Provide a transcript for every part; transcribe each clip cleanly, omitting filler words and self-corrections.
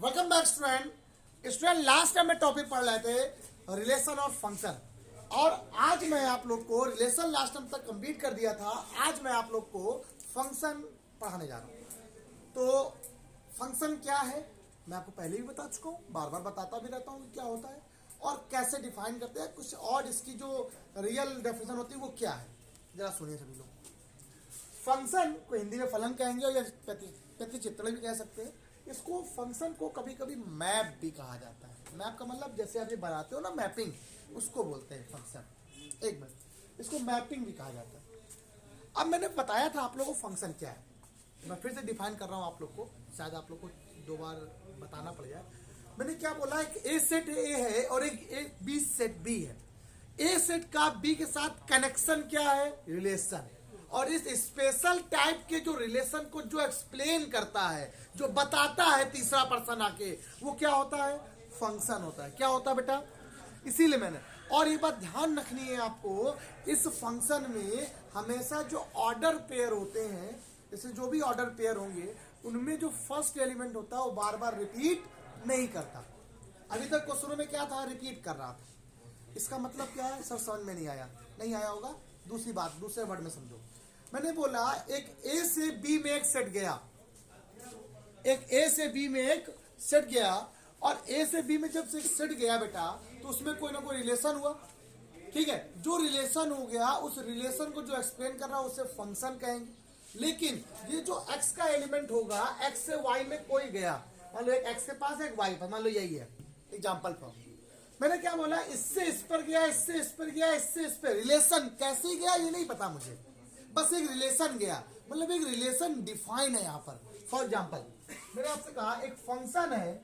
Welcome back student last time में topic पढ़ रहे थे रिलेशन और फंक्शन, और आज मैं आप लोग को रिलेशन लास्ट टाइम तक कंप्लीट कर दिया था। आज मैं आप लोग को फंक्शन पढ़ाने जा रहा हूँ। तो फंक्शन क्या है मैं आपको पहले भी बता चुका हूँ, बार बार बताता भी रहता हूँ क्या होता है और कैसे डिफाइन करते हैं कुछ, और इसकी जो रियल डेफिनेशन होती है वो क्या है। जरा सुनिए सभी लोग। फंक्शन को हिंदी में फलन कहेंगे और या प्रतिचित्रण भी कह सकते हैं। इसको फंक्शन को कभी कभी मैप भी कहा जाता है। मैप का मतलब जैसे आप ये बनाते हो ना मैपिंग, उसको बोलते हैं फंक्शन। एक मिनट, इसको मैपिंग भी कहा जाता है। अब मैंने बताया था आप लोगों को फंक्शन क्या है, मैं फिर से डिफाइन कर रहा हूँ आप लोग को, शायद आप लोग को दो बार बताना पड़ जाए। मैंने क्या बोला, एक ए सेट ए है और एक बी सेट बी है। ए सेट का बी के साथ कनेक्शन क्या है, रिलेशन। और इस स्पेशल टाइप के जो रिलेशन को जो एक्सप्लेन करता है, जो बताता है तीसरा पर्सन आके, वो क्या होता है, फंक्शन होता है। क्या होता है बेटा, इसीलिए मैंने, और ये बात ध्यान रखनी है आपको, इस फंक्शन में हमेशा जो ऑर्डर पेयर होते हैं, जैसे जो भी ऑर्डर पेयर होंगे उनमें जो फर्स्ट एलिमेंट होता है वो बार बार रिपीट नहीं करता। अभी तक क्वेश्चनों में क्या था, रिपीट कर रहा था। इसका मतलब क्या है सर, समझ में नहीं आया होगा। दूसरी बात, दूसरे वर्ड में समझो। मैंने बोला एक ए से बी में एक सेट गया, एक ए से बी में एक सेट गया, और ए से बी में जब से सेट गया बेटा तो उसमें कोई ना कोई रिलेशन हुआ। ठीक है, जो रिलेशन हो गया उस रिलेशन को जो एक्सप्लेन कर रहा है उसे फंक्शन कहेंगे। लेकिन ये जो एक्स का एलिमेंट होगा, एक्स से वाई में कोई गया, मान लो एक एक्स के पास एक वाई पर, मान लो यही है एग्जाम्पल पर। मैंने क्या बोला, इससे इस पर गया, इससे इस पर गया, इससे इस पर, रिलेशन कैसे गया ये नहीं पता मुझे, बस एक रिलेशन गया, मतलब एक रिलेशन डिफाइन है यहाँ पर। फॉर एग्जाम्पल मैंने आपसे कहा एक फंक्शन है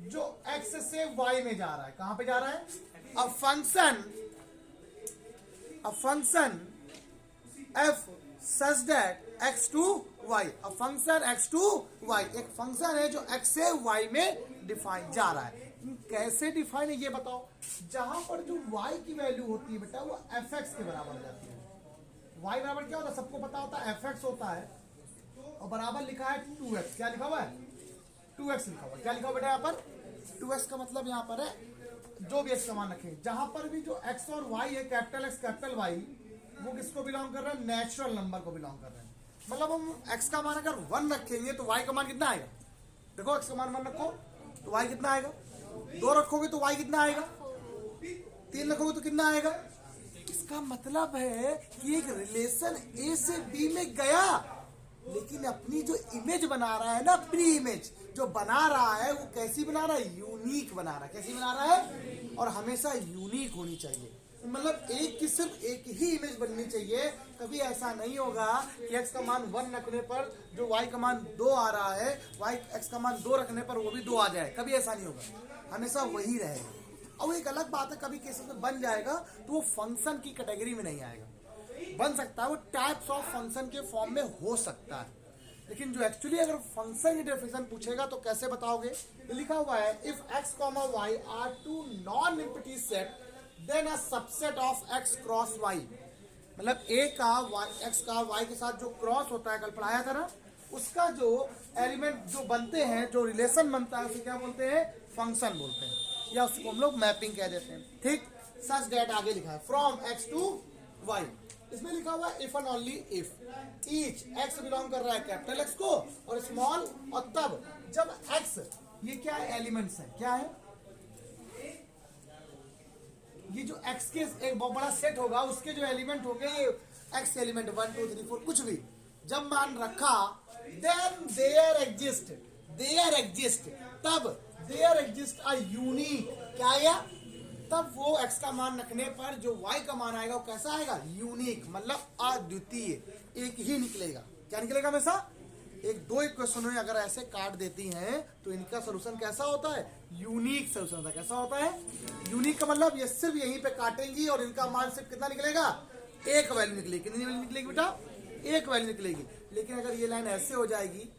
जो x से y में जा रहा है। कहां पे जा रहा है, a function f such that x to y, a function x to y, एक फंक्शन है जो x से y में डिफाइन जा रहा है। कैसे डिफाइन है ये बताओ। जहां पर जो y की वैल्यू होती है बेटा वो fx के बराबर हो जाती है। y बराबर क्या होता है, सबको पता होता है, fx होता है, और बराबर लिखा है 2x। क्या लिखा हुआ है, 2x लिखा हुआ है। क्या लिखा हुआ बेटा यहाँ पर, 2x का मतलब यहाँ पर है जो भी x का मान रखें, जहां पर भी जो x और y है, कैपिटल x कैपिटल y, वो किसको बिलोंग कर रहा है, नेचुरल नंबर को बिलोंग कर रहे हैं। मतलब हम x का मान अगर 1 रखेंगे तो y का मान कितना आएगा, देखो x का मान 1 रखो तो y कितना आएगा, 2 रखोगे तो y कितना आएगा, 3 रखोगे तो कितना आएगा। इसका मतलब है कि एक रिलेशन ए से बी में गया, लेकिन अपनी जो इमेज बना रहा है ना, अपनी इमेज जो बना रहा है वो कैसी बना रहा है, यूनिक बना रहा है। कैसी बना रहा है, और हमेशा यूनिक होनी चाहिए। मतलब एक की सिर्फ एक ही इमेज बननी चाहिए। कभी ऐसा नहीं होगा कि x का मान 1 रखने पर जो y का मान 2 आ रहा है, x का मान 2 रखने पर वो भी 2 आ जाए, कभी ऐसा नहीं होगा, हमेशा वही रहेगा। और एक अलग बात है, कभी केसेस में बन जाएगा तो वो फंक्शन की कैटेगरी में नहीं आएगा, बन सकता है, वो टाइप्स ऑफ फंक्शन के फॉर्म में हो सकता है। लेकिन जो एक्चुअली अगर फंक्शन की डेफिनेशन पूछेगा तो कैसे बताओगे, ये लिखा हुआ है if x, y are two non empty set then a subset of x cross y। मतलब a का x का y के साथ जो क्रॉस होता है, कल पढ़ाया था ना, उसका जो एलिमेंट जो बनते हैं, जो रिलेशन बनता है, उसे क्या बोलते हैं, फंक्शन बोलते हैं, या उसको हम लोग मैपिंग कह देते हैं। ठीक, सच दैट आगे लिखा है फ्रॉम x टू y। इसमें लिखा हुआ है if and only if each x belong कर रहा है कैपिटल x को और स्मॉल, और तब जब x, ये क्या है, एलिमेंट्स है, क्या है, ये जो x के एक बहुत बड़ा सेट होगा, उसके जो एलिमेंट होंगे, ये x एलिमेंट 1 2 3 4 कुछ भी जब मान रखा, देन देयर एग्जिस्ट, तब देयर एग्जिस्ट अ यूनिक, क्या आया, तब वो x का मान रखने पर जो y का मान आएगा वो कैसा आएगा, यूनिक, मतलब अद्वितीय, एक ही निकलेगा। क्या निकलेगा हमेशा, एक दो इक्वेशन में अगर ऐसे काट देती हैं तो इनका सोल्यूशन कैसा होता है, यूनिक सोल्यूशन होता है। कैसा होता है, यूनिक का मतलब ये सिर्फ यहीं पे काटेंगी और इनका मान सिर्फ कितना निकलेगा, एक वैल्यू निकलेगी। कितनी वैल्यू निकलेगी बेटा, एक वैल्यू निकलेगी। लेकिन अगर ये लाइन ऐसे हो जाएगी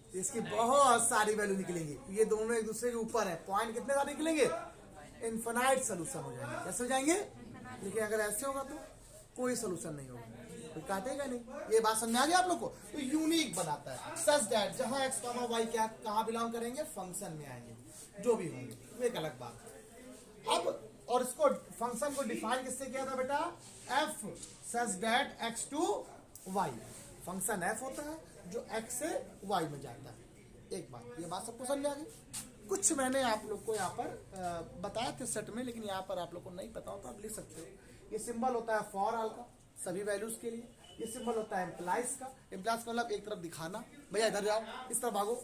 तो इसकी बहुत सारी वैल्यू निकलेंगी, ये दोनों एक दूसरे के ऊपर है, पॉइंट कितने सारे निकलेंगे, इनफिनाइट सोल्यूशन हो जाएंगे। कैसे हो जाएंगे, लेकिन अगर ऐसे होगा तो कोई सोल्यूशन नहीं होगा। कोई काटेगा नहीं। ये बात समझ आ गया आप लोग को? तो यूनिक बनाता है सच दैट जहां एक्स कॉमा वाई क्या कहां बिलोंग करेंगे, फंक्शन में आएंगे, जो भी होंगे, वो एक अलग बात है। अब और इसको फंक्शन को डिफाइन किससे किया था बेटा? F such that X to Y. Function F होता है जो एक्स से वाई में जाता है। एक बात, ये बात सबको समझ आ गई? कुछ मैंने आप लोग को यहाँ पर बताया थे सेट में, लेकिन यहाँ पर आप लोग को नहीं पता हो तो आप लिख सकते हो। ये सिंबल होता है फॉर ऑल का, सभी वैल्यूज के लिए। ये सिंबल होता है एम्प्लाइज का। एम्प्लाइज का मतलब एक तरफ दिखाना, भैया इधर जाओ, इस तरफ भागो,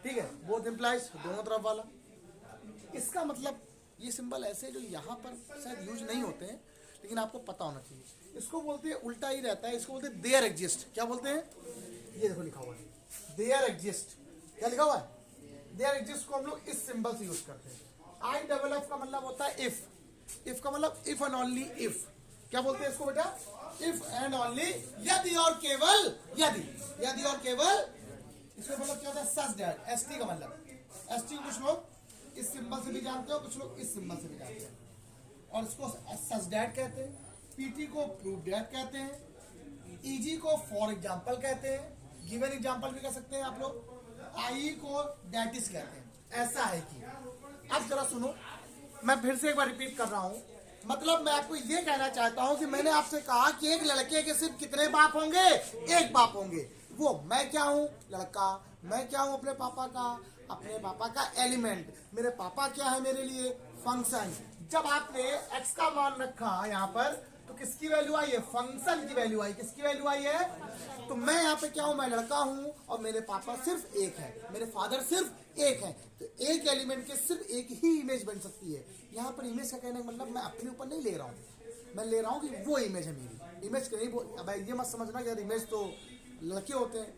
ठीक है, बोथ एम्प्लाइज, दोनों तरफ वाला। इसका मतलब ये सिंबल ऐसे जो यहाँ पर शायद यूज नहीं होते हैं, लेकिन आपको पता होना चाहिए। इसको बोलते हैं, उल्टा ही रहता है, इसको बोलते हैं देयर एग्जिस्ट। क्या बोलते हैं? ये देखो लिखा हुआ है देयर एग्जिस्ट। क्या लिखा हुआ है? देयर एग्जिस्ट को हम लोग इस सिंबल से यूज करते हैं। आई डबल एफ का मतलब होता है इफ। इफ का मतलब इफ एंड ओनली इफ। क्या बोलते हैं इसको बेटा? इफ एंड ओनली, यदि और केवल यदि, यदि और केवल। इसका मतलब क्या होता है? Such that. एस टी का मतलब, एस टी कुछ लोग इस सिंबल से भी जानते हो, कुछ लोग इस सिंबल से भी जानते हैं, और इसको सच दैट कहते हैं। पीटी को प्रूव दैट कहते हैं। ईजी को फॉर एग्जाम्पल कहते हैं, गिवन एग्जाम्पल भी कह सकते हैं आप लोग। आई को दैट इज कहते हैं। ऐसा है कि अब जरा सुनो, मैं फिर से एक बार रिपीट कर रहा हूं। मतलब मैं आपको ये कहना चाहता हूं कि मैंने आपसे कहा कि एक लड़के के सिर्फ कितने बाप होंगे? एक बाप होंगे। वो मैं क्या हूं? लड़का। मैं क्या हूं? अपने पापा का, अपने पापा का एलिमेंट। मेरे पापा क्या है मेरे लिए? फंक्शन। जब आपने एक्स का मान रखा यहाँ पर, तो किसकी वैल्यू आई है? फंक्शन की वैल्यू आई। किसकी वैल्यू आई है? तो मैं यहाँ पे क्या हूँ? मैं लड़का हूँ, और मेरे पापा सिर्फ एक है, मेरे फादर सिर्फ एक है। तो एक एलिमेंट के सिर्फ एक ही इमेज बन सकती है। यहाँ पर इमेज का कहने का मतलब मैं अपने ऊपर नहीं ले रहा हूँ, मैं ले रहा हूँ कि वो इमेज है मेरी। इमेज नहीं अब ये मत समझना कि यार इमेज तो लड़के होते हैं।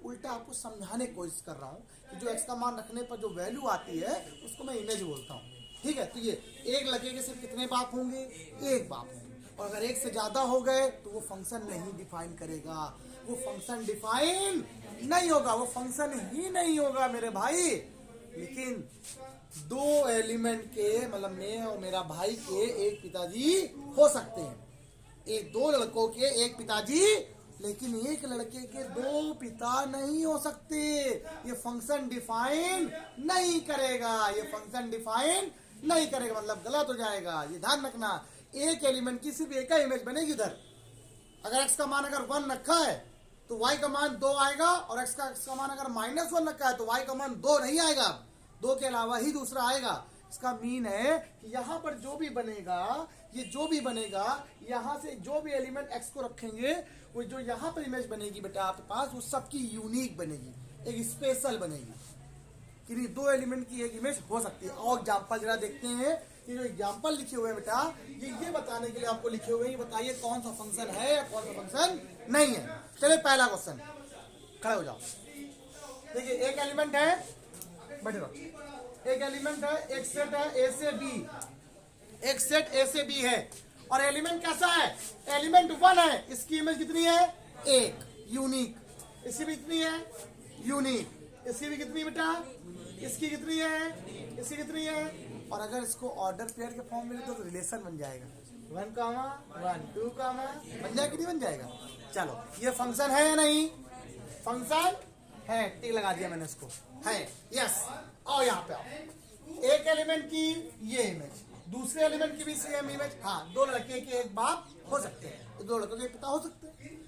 उल्टा आपको समझाने की कोशिश कर रहा हूँ कि जो एक्स का मान रखने पर जो वैल्यू आती है उसको मैं इमेज बोलता हूँ, ठीक है? तो ये एक लड़के के सिर्फ कितने बाप होंगे? एक बाप होंगे। और अगर एक से ज्यादा हो गए तो वो फंक्शन नहीं डिफाइन करेगा, वो फंक्शन डिफाइन नहीं होगा, वो फंक्शन ही नहीं होगा मेरे भाई। लेकिन दो एलिमेंट के, मतलब मैं और मेरा भाई के एक पिताजी हो सकते हैं। एक दो लड़कों के एक पिताजी, लेकिन एक लड़के के दो पिता नहीं हो सकते। ये फंक्शन डिफाइन नहीं करेगा, ये फंक्शन डिफाइन नहीं करेगा, मतलब गलत हो जाएगा। ये ध्यान रखना, एक एलिमेंट की सिर्फ एक ही इमेज बनेगी उधर। अगर x का मान अगर 1 रखा है तो y का मान 2 आएगा, और x का मान अगर -1 रखा है तो y का मान 2 नहीं आएगा, 2 के अलावा ही दूसरा आएगा। इसका मीन है कि यहाँ पर जो भी बनेगा, ये जो भी बनेगा, यहाँ से जो भी एलिमेंट x को रखेंगे, वो जो यहाँ पर इमेज बनेगी बेटा आपके पास, वो सबकी यूनिक बनेगी, एक स्पेशल बनेगी। कि दो एलिमेंट की एक इमेज हो सकती है। और एग्जाम्पल जरा देखते हैं, ये जो एग्जाम्पल लिखे हुए हैं बेटा, ये बताने के लिए आपको लिखे हुए हैं। बताइए कौन सा फंक्शन है या कौन सा फंक्शन नहीं है। चलिए पहला क्वेश्चन, खड़े हो जाओ। देखिए एक एलिमेंट है, बैठे रहो, एक एलिमेंट है, एक सेट है ए से बी, एक सेट ए से बी है, और एलिमेंट कैसा है? एलिमेंट 1 है। इसकी इमेज कितनी है? एक, यूनिक। इसकी भी कितनी है? यूनिक। इसकी भी कितनी बेटा? इसकी कितनी है? इसकी कितनी है? और अगर इसको ऑर्डर पेयर के फॉर्म में ले तो रिलेशन बन जाएगा, 1, 1, 2, बन जाएगा कि नहीं बन जाएगा? चलो ये फंक्शन है या नहीं? फंक्शन है, टिक लगा दिया मैंने इसको, है, यस। और यहाँ पे आओ, एक एलिमेंट की ये इमेज, दूसरे एलिमेंट की भी सेम इमेज। हाँ, दो लड़के के एक बाप हो सकते हैं, दो लड़कों के पिता हो सकते हैं।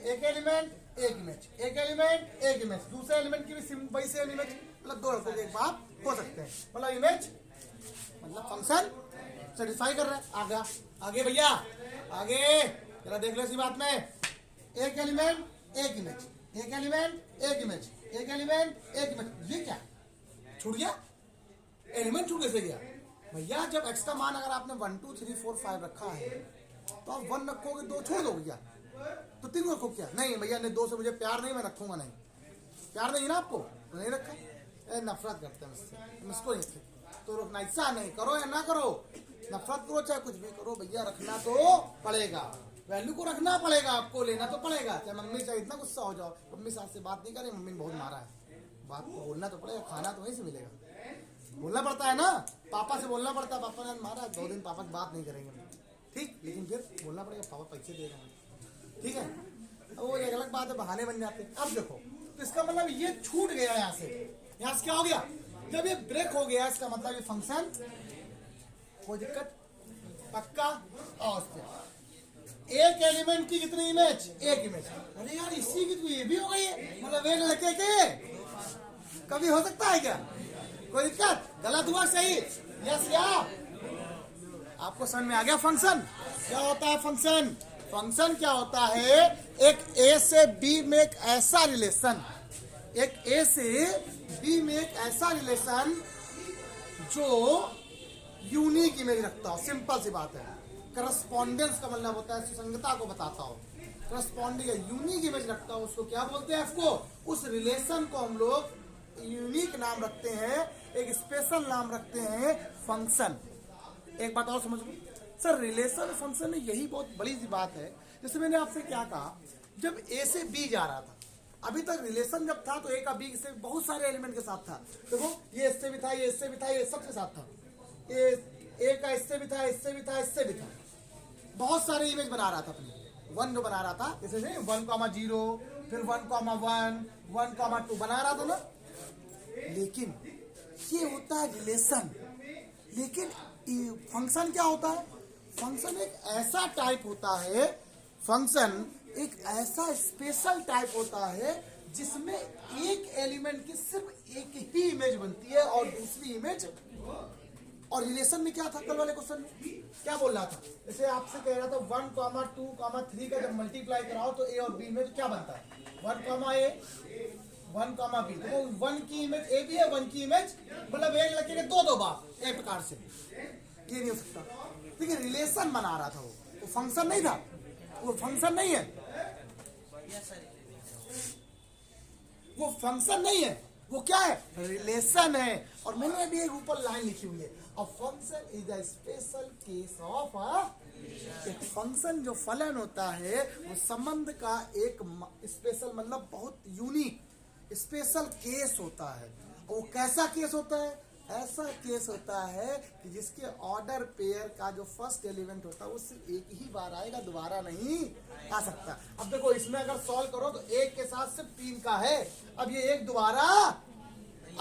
एक एलिमेंट एक इमेज, एक एलिमेंट एक इमेज, दूसरे एलिमेंट की भी वही सेम इमेज, मतलब दो लड़कों के एक बाप हो सकते हैं। मतलब इमेज मतलब फंक्शन सेटिस्फाई कर रहा है। आगे आगे भैया, आगे जरा देख लो इसी बात में। एक एलिमेंट एक इमेज, एक एलिमेंट एक इमेज, एक एलिमेंट एक इमेज, ये क्या छूट गया? एलिमेंट छूट कैसे गया भैया? जब एक्स का मान अगर आपने 1, 2, 3, 4, 5 रखा है तो आप 1 रखोगे, 2 छोड़ दोगे क्या? तो 3 रखो क्या? नहीं भैया ने 2 से मुझे प्यार नहीं, मैं रखूंगा नहीं। प्यार नहीं ना आपको तो नहीं रखा। नफरत करते हैं मुझसे, मुझको नहीं, तो रखना। ऐसा नहीं करो या ना करो, नफरत करो चाहे कुछ भी करो, भैया रखना तो पड़ेगा, वैल्यू को रखना पड़ेगा, आपको लेना तो पड़ेगा। चाहे मम्मी चाहे इतना गुस्सा हो जाओ, मम्मी साथ से बात नहीं करे, मम्मी ने बहुत मारा है, बात को बोलना तो पड़ेगा, खाना तो वहीं से मिलेगा, बोलना पड़ता है ना। पापा से बोलना पड़ता है, पापा ने मारा 2 दिन पापा की बात नहीं करेंगे, ठीक, लेकिन फिर बोलना पड़ेगा, पापा पैसे दे रहे हैं, ठीक है। वो एक अलग बात है, बहाने बन जाते हैं। अब देखो, तो इसका मतलब ये छूट गया यहाँ से क्या हो गया, जब ये ब्रेक हो गया इसका मतलब ये फंक्शन कोई दिक्कत पक्का। और एक एलिमेंट की कितनी इमेज, एक इमेज। अरे यार इसी की तो ये भी हो गई है, मतलब एक लड़के के कभी हो सकता है क्या, कोई दिक्कत, गलत हुआ सही, यस या। आपको समझ में आ गया फंक्शन क्या होता है। फंक्शन फंक्शन क्या होता है, एक ए से बी में एक ऐसा रिलेशन, एक ए से बी में एक ऐसा रिलेशन जो यूनिक इमेज रखता हो। सिंपल सी बात है। करस्पॉन्डेंस का मतलब होता है सुसंगता को बताता हो। करस्पॉन्डिंग यूनिक इमेज रखता हो, उसको क्या बोलते हैं, इसको उस रिलेशन को हम लोग यूनिक नाम रखते हैं, एक स्पेशल नाम रखते हैं फंक्शन। एक बात और समझ लो सर, रिलेशन फंक्शन में यही बहुत बड़ी सी बात है। जैसे मैंने आपसे क्या कहा, जब ए से बी जा रहा था, अभी तक रिलेशन जब था तो ए का बी से बहुत सारे एलिमेंट के साथ था। देखो ये इससे भी था, ये इससे भी था, ये सबके साथ था, ये ए का इससे भी था, इससे भी था, इससे भी था, बहुत सारे इमेज बना रहा था अपनी। वन जो बना रहा था, जैसे 1,0 फिर 1,1 1,2 बना रहा था ना। लेकिन ये होता है रिलेशन, लेकिन फंक्शन क्या होता है, फंक्शन एक ऐसा टाइप होता है, फंक्शन एक ऐसा स्पेशल टाइप होता है जिसमें एक एलिमेंट की सिर्फ एक ही इमेज बनती है और दूसरी इमेज। और रिलेशन में क्या था, कल वाले क्वेश्चन में क्या बोल रहा था, जैसे आपसे कह रहा था 1,2,3 का जब मल्टीप्लाई कराओ तो ए और बी में क्या बनता है, 1,a 1,b। तो 1 की इमेज ए भी है, 1 की इमेज मतलब एक लड़के के दो बाप, एक प्रकार से ये नहीं हो सकता। ठीक है, रिलेशन बना रहा था वो फंक्शन नहीं था, वो फंक्शन नहीं है, वो फंक्शन नहीं है, वो क्या है, रिलेशन है। और मैंने अभी एक ऊपर लाइन लिखी हुई है, a function is a special case of एक फंक्शन जो फलन होता है वो संबंध का एक स्पेशल मतलब बहुत यूनिक स्पेशल केस होता है। वो कैसा केस होता है, ऐसा केस होता है कि जिसके ऑर्डर पेयर का जो फर्स्ट एलिमेंट होता है वो सिर्फ एक ही बार आएगा, दोबारा नहीं आ सकता। अब देखो इसमें अगर सॉल्व करो तो एक के साथ सिर्फ 3 का है, अब ये एक दोबारा,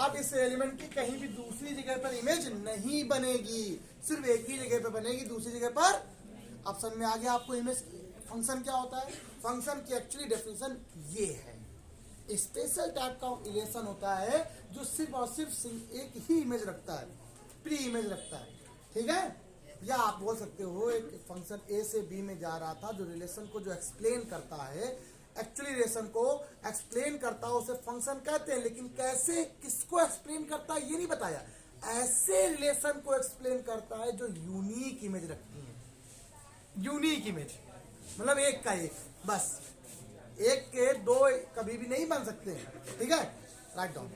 अब इस एलिमेंट की कहीं भी दूसरी जगह पर इमेज नहीं बनेगी, सिर्फ एक ही जगह पर बनेगी, दूसरी जगह पर। अब समझ में आ गया आपको इमेज फंक्शन क्या होता है। फंक्शन की एक्चुअली डेफिनेशन ये है, स्पेशल टाइप का रिलेशन होता है जो सिर्फ और सिर्फ एक ही इमेज रखता है, प्री इमेज रखता है। ठीक है, या आप बोल सकते हो एक फंक्शन ए से बी में जा रहा था जो रिलेशन को जो एक्सप्लेन करता है, एक्चुअली रिलेशन को एक्सप्लेन करता है उसे फंक्शन कहते हैं। लेकिन कैसे, किसको एक्सप्लेन करता है ये नहीं बताया, ऐसे रिलेशन को एक्सप्लेन करता है जो यूनिक इमेज रखती है। यूनिक इमेज मतलब एक का एक, बस एक के दो कभी भी नहीं बन सकते हैं। ठीक है, राइट डाउन।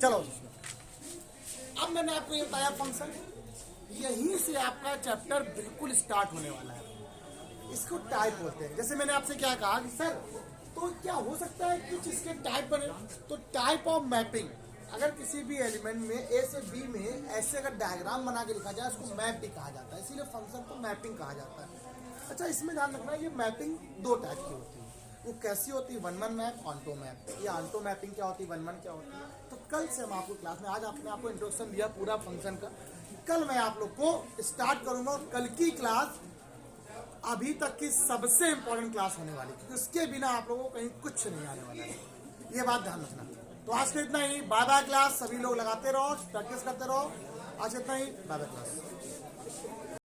चलो अब मैंने आपको ये बताया फंक्शन, यहीं से आपका चैप्टर बिल्कुल स्टार्ट होने वाला है। इसको टाइप बोलते हैं। जैसे मैंने आपसे क्या कहा कि सर तो क्या हो सकता है कुछ इसके टाइप बने, तो टाइप ऑफ मैपिंग, अगर किसी भी एलिमेंट में ए से बी में ऐसे अगर डायग्राम बना के लिखा जाए उसको मैप भी कहा जाता है, इसीलिए फंक्शन को मैपिंग कहा जाता है। अच्छा, इसमें ध्यान रखना ये मैपिंग 2 टाइप की होती है। वो कैसी होती है, 1-1 मैप, ऑन्टो मैप। ये ऑन्टो मैपिंग क्या होती है, 1-1 क्या होती है, तो कल से हम आपको क्लास में, आज आपने आपको इंट्रोडक्शन दिया पूरा फंक्शन का, कल मैं आप लोग को स्टार्ट करूंगा। और कल की क्लास अभी तक की सबसे इंपॉर्टेंट क्लास होने वाली, क्योंकि उसके बिना आप लोगों को कहीं कुछ नहीं आने वाला है, ये बात ध्यान रखना। तो आज के इतना ही, बाय बाय क्लास। सभी लोग लगाते रहो, प्रैक्टिस करते रहो। आज इतना ही, बाय बाय क्लास।